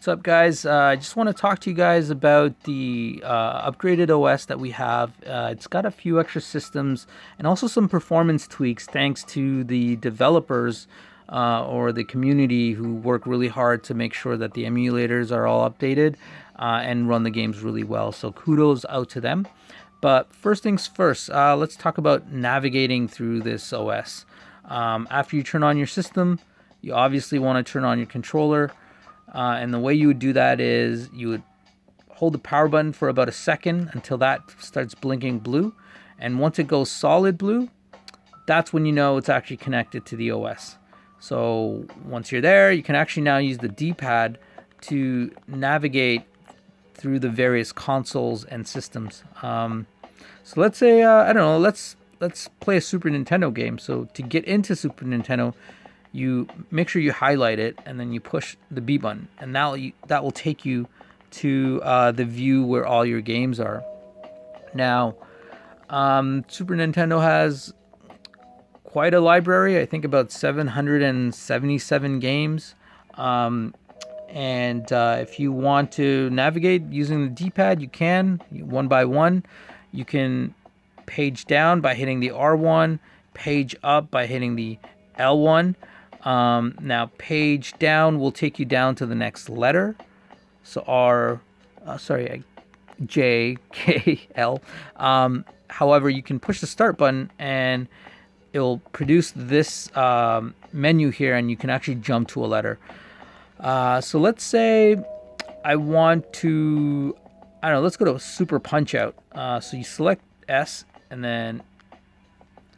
What's up, guys? I just want to talk to you guys about the upgraded OS that we have. It's got a few extra systems and also some performance tweaks thanks to the developers or the community who work really hard to make sure that the emulators are all updated and run the games really well. So kudos out to them. But first things first, let's talk about navigating through this OS. After you turn on your system, you obviously want to turn on your controller. And the way you would do that is you would hold the power button for about a second until that starts blinking blue. And once it goes solid blue, that's when you know it's actually connected to the OS. So once you're there, you can actually now use the D-pad to navigate through the various consoles and systems. So let's say, I don't know, let's play a Super Nintendo game. So to get into Super Nintendo, you make sure you highlight it and then you push the B button, and that will take you to the view where all your games are. Now, Super Nintendo has quite a library. I think about 777 games. And if you want to navigate using the D-pad, you can, one by one. You can page down by hitting the R1, page up by hitting the L1. Now page down will take you down to the next letter. So J, K, L. However, you can push the start button and it'll produce this menu here, and you can actually jump to a letter. So let's say I want to, I don't know, let's go to Super Punch Out. So you select S and then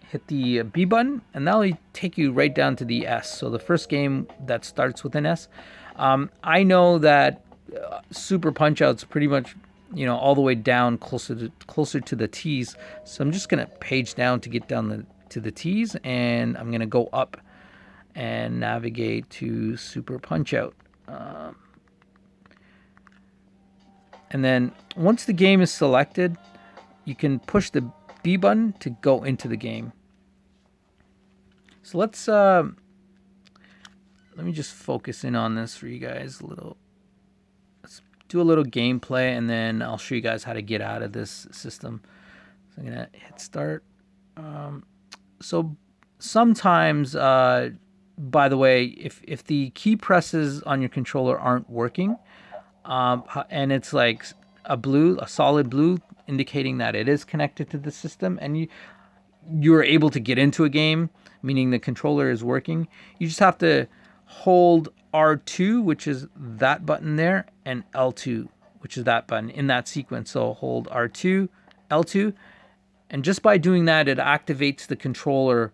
hit the B button, and that'll take you right down to the S. So the first game that starts with an S. I know that Super Punch Out's pretty much, all the way down closer to the T's. So I'm just gonna page down to get down to the T's, and I'm gonna go up and navigate to Super Punch Out. And then once the game is selected, you can push the B button to go into the game. So let me just focus in on this for you guys a little. Let's do a little gameplay, and then I'll show you guys how to get out of this system. So I'm gonna hit start. So sometimes, by the way, if the key presses on your controller aren't working, and it's like a solid blue indicating that it is connected to the system, and you're able to get into a game, meaning the controller is working, you just have to hold R2, which is that button there, and L2, which is that button in that sequence. So hold R2, L2, and just by doing that, it activates the controller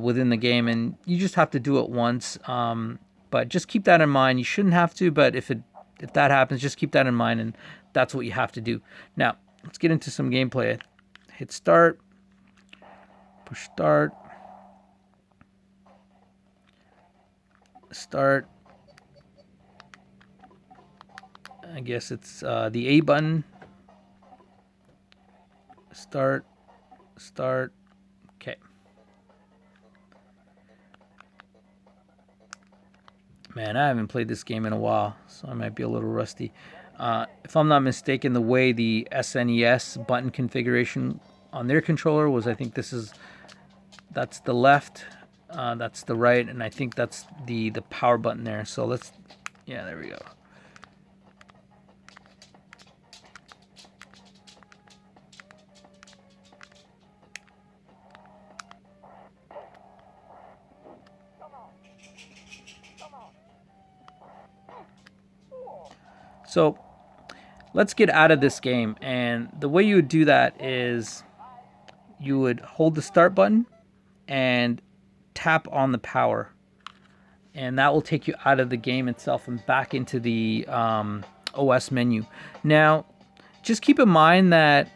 within the game, and you just have to do it once. But just keep that in mind. You shouldn't have to, but if that happens, just keep that in mind, and that's what you have to do. Now, let's get into some gameplay. Hit start, push start, start. I guess it's the A button. Start. Okay. Man, I haven't played this game in a while, so I might be a little rusty. If I'm not mistaken, the way the SNES button configuration on their controller was, I think that's the left, that's the right, and I think that's the power button there. So there we go. So let's get out of this game, and the way you would do that is you would hold the start button and tap on the power, and that will take you out of the game itself and back into the OS menu. Now, just keep in mind that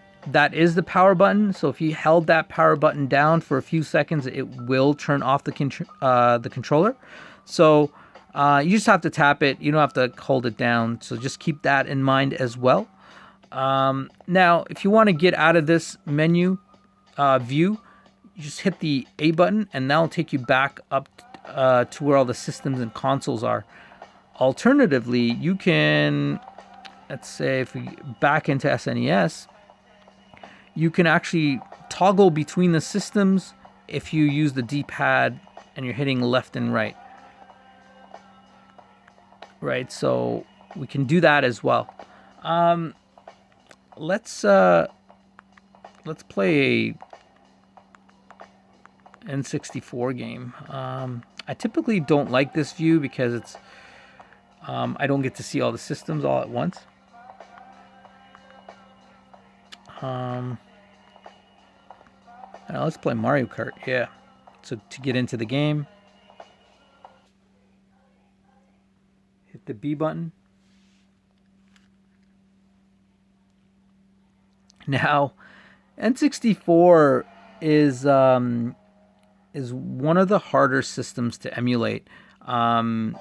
is the power button, so if you held that power button down for a few seconds, it will turn off the controller. So you just have to tap it. You don't have to hold it down. So just keep that in mind as well. Now, if you want to get out of this menu view, you just hit the A button, and that'll take you back up to where all the systems and consoles are. Alternatively, you can, let's say if we back into SNES, you can actually toggle between the systems if you use the D-pad and you're hitting left and right. Right, so we can do that as well. Let's play a N64 game. I typically don't like this view because it's I don't get to see all the systems all at once. Let's play Mario Kart. Yeah. So to get into the game, hit the B button. Now, N64 is one of the harder systems to emulate. And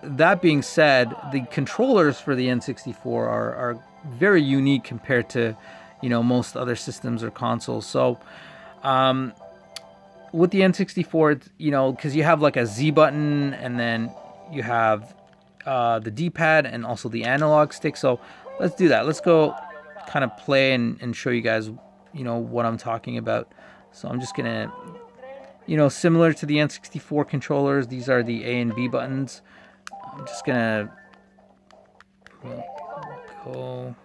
that being said, the controllers for the N64 are very unique compared to, most other systems or consoles. So, with the N64, because you have like a Z button and then you have the D-pad and also the analog stick. So let's do that. Let's go kind of play and show you guys, what I'm talking about. So I'm just gonna, similar to the N64 controllers, these are the A and B buttons. I'm just gonna go.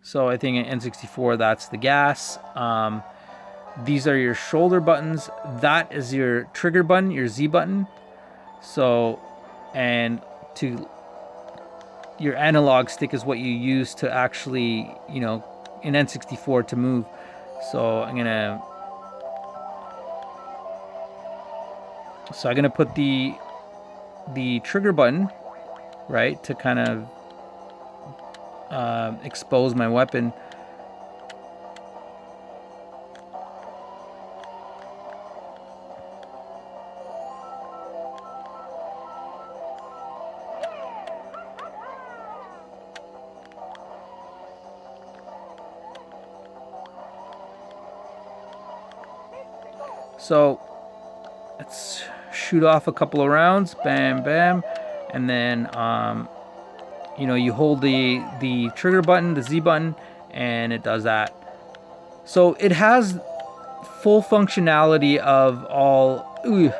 So I think in N64, that's the gas. These are your shoulder buttons. That is your trigger button, your Z button. So, and to your analog stick is what you use to actually, in N64 to move. So I'm gonna put the trigger button, right, to kind of expose my weapon. So let's shoot off a couple of rounds, bam, bam, and then you hold the trigger button, the Z button, and it does that. So it has full functionality of all. It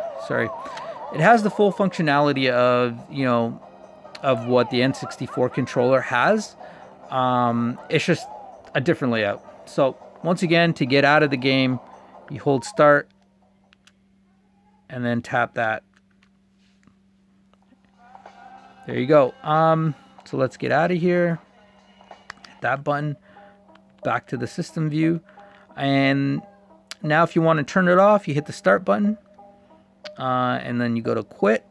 has the full functionality of of what the N64 controller has. It's just a different layout. So once again, to get out of the game, you hold start and then tap that. There you go. So let's get out of here. Hit that button. Back to the system view. And now if you want to turn it off, you hit the start button. And then you go to quit.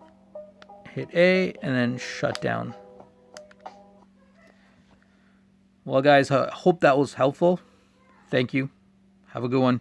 Hit A and then shut down. Well, guys, I hope that was helpful. Thank you. Have a good one.